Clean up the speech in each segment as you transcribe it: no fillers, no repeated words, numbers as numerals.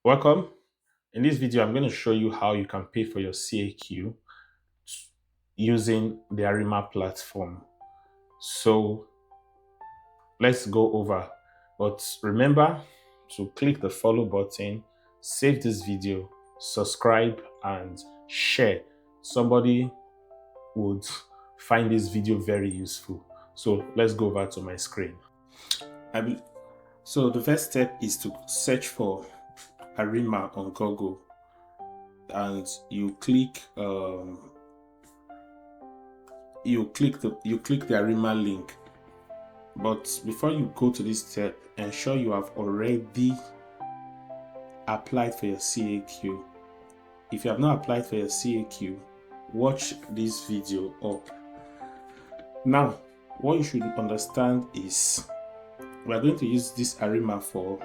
Welcome. In this video, I'm going to show you how you can pay for your CAQ using the Arrima platform. So let's go over. But remember to click the follow button, save this video, subscribe, and share. Somebody would find this video very useful. So let's go over to my screen. So the first step is to search for Arrima on Google, and you click the Arrima link. But before you go to this step, ensure you have already applied for your CAQ. If you have not applied for your CAQ, watch this video up. Now, what you should understand is we are going to use this Arrima for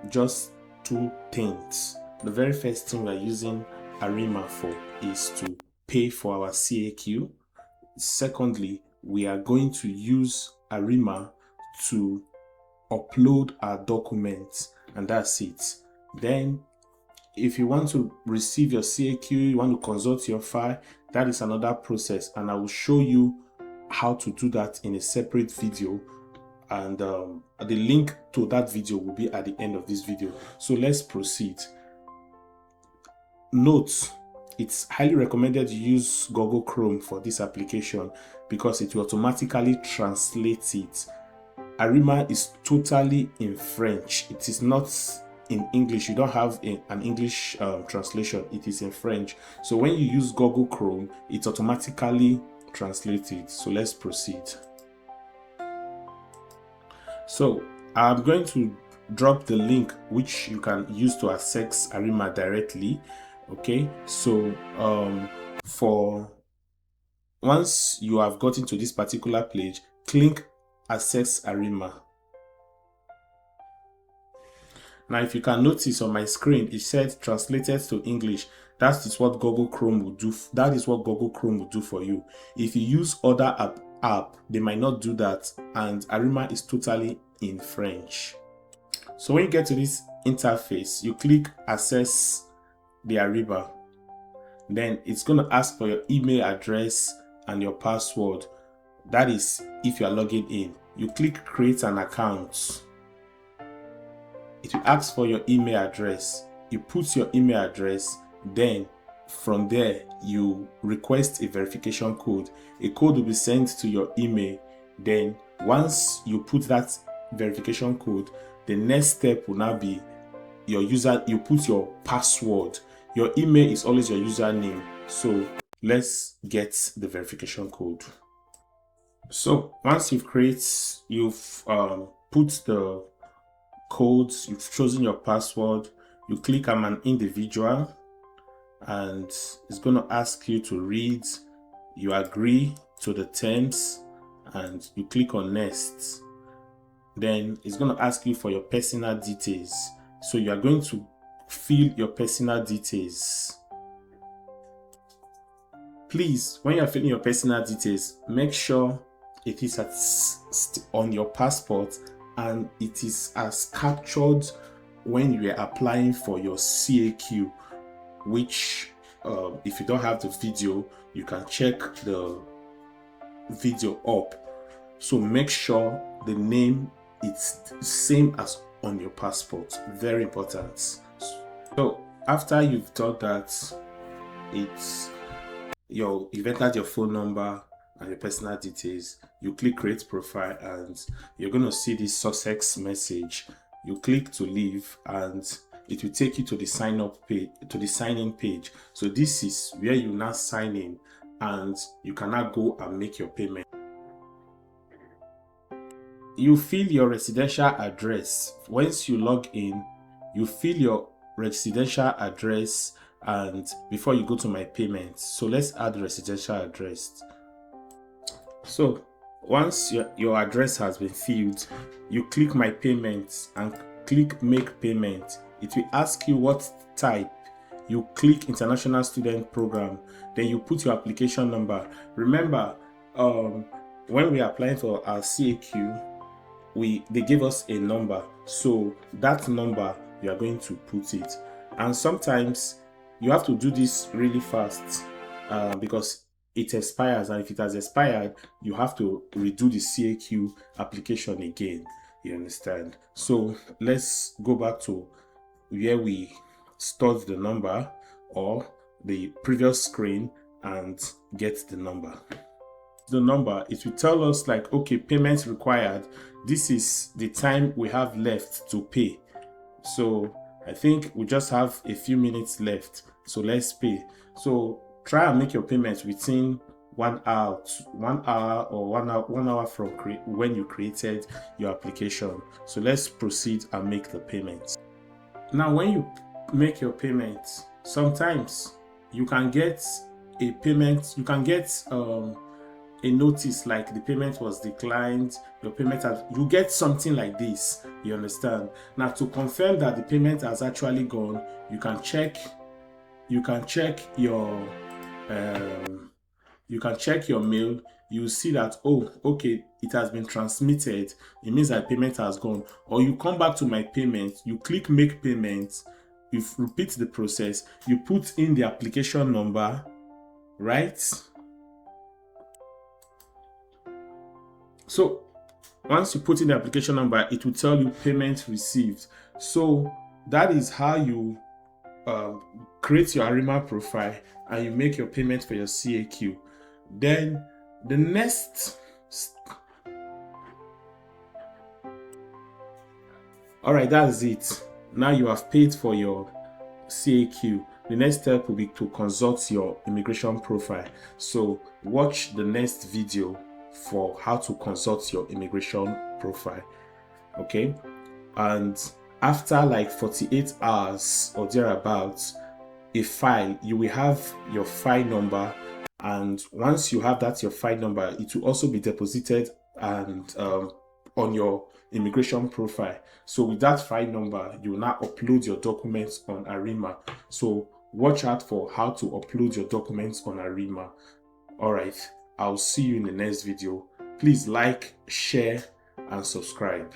just two things. The very first thing we are using Arrima for is to pay for our CAQ. Secondly, we are going to use Arrima to upload our documents, and that's it. Then if you want to receive your CAQ, you want to consult your file, that is another process, and I will show you how to do that in a separate video, and the link to that video will be at the end of this video. So let's proceed. Note, it's highly recommended you use Google Chrome for this application because it will automatically translate it. Arrima is totally in French. It is not in English. You don't have an English translation. It is in French. So when you use Google Chrome, it automatically translates it. So let's proceed. So I'm going to drop the link which you can use to access Arrima directly. Okay, so for once you have gotten to this particular page, click access Arrima. Now, if you can notice on my screen, it said translated to English. That is what Google Chrome will do. That is what Google Chrome will do for you. If you use other app, they might not do that, and Arrima is totally in French. So when you get to this interface, you click access the Arrima. Then it's going to ask for your email address and your password. That is if you are logging in. You click create an account. It will ask for your email address. You put your email address, then from there you request a verification code. A code will be sent to your email. Then once you put that verification code, the next step will now be your user. You put your password. Your email is always your username. So let's get the verification code. So once you've put the codes, you've chosen your password, you click I'm an individual, and it's going to ask you to read. You agree to the terms and you click on next. Then it's going to ask you for your personal details. So you are going to fill your personal details. Please, when you are filling your personal details, make sure it is on your passport and it is as captured when you are applying for your CAQ, which if you don't have the video, you can check the video up. So make sure the name is the same as on your passport. Very important. So after you've done that, you've entered your phone number and your personal details. You click create profile and you're going to see this success message. You click to leave and it will take you to the sign in page. So this is where you now sign in and you can now go and make your payment. You fill your residential address. Once you log in, you fill your residential address and before you go to my payments. So let's add residential address. So once your address has been filled, you click my payments and click make payment. It will ask you what type. You click international student program, then you put your application number. Remember, when we are applying for our CAQ, they gave us a number, so that number you are going to put it. And sometimes you have to do this really fast because it expires, and if it has expired, you have to redo the CAQ application again. You understand? So let's go back to where we stored the number or the previous screen and get the number. The number, it will tell us like, okay, payments required. This is the time we have left to pay. So I think we just have a few minutes left, so let's pay. So try and make your payments within 1 hour, 1 hour or 1 hour from when you created your application. So let's proceed and make the payments. Now when you make your payments, sometimes you can get a payment, you can get a notice like the payment was declined, your payment has, you get something like this, you understand? Now to confirm that the payment has actually gone, you can check your mail. You see that, oh, okay, it has been transmitted, it means that payment has gone. Or you come back to my payment, you click make payment, you repeat the process, you put in the application number, right? So once you put in the application number, it will tell you payment received. So that is how you create your Arrima profile and you make your payment for your CAQ. Then the next, all right, that's it. Now you have paid for your CAQ. The next step will be to consult your immigration profile. So watch the next video for how to consult your immigration profile. Okay, and after like 48 hours or thereabouts, a file, you will have your file number, and once you have that your file number, it will also be deposited and on your immigration profile. So with that file number, you will now upload your documents on Arrima. So watch out for how to upload your documents on Arrima. All right, I'll see you in the next video. Please like, share, and subscribe.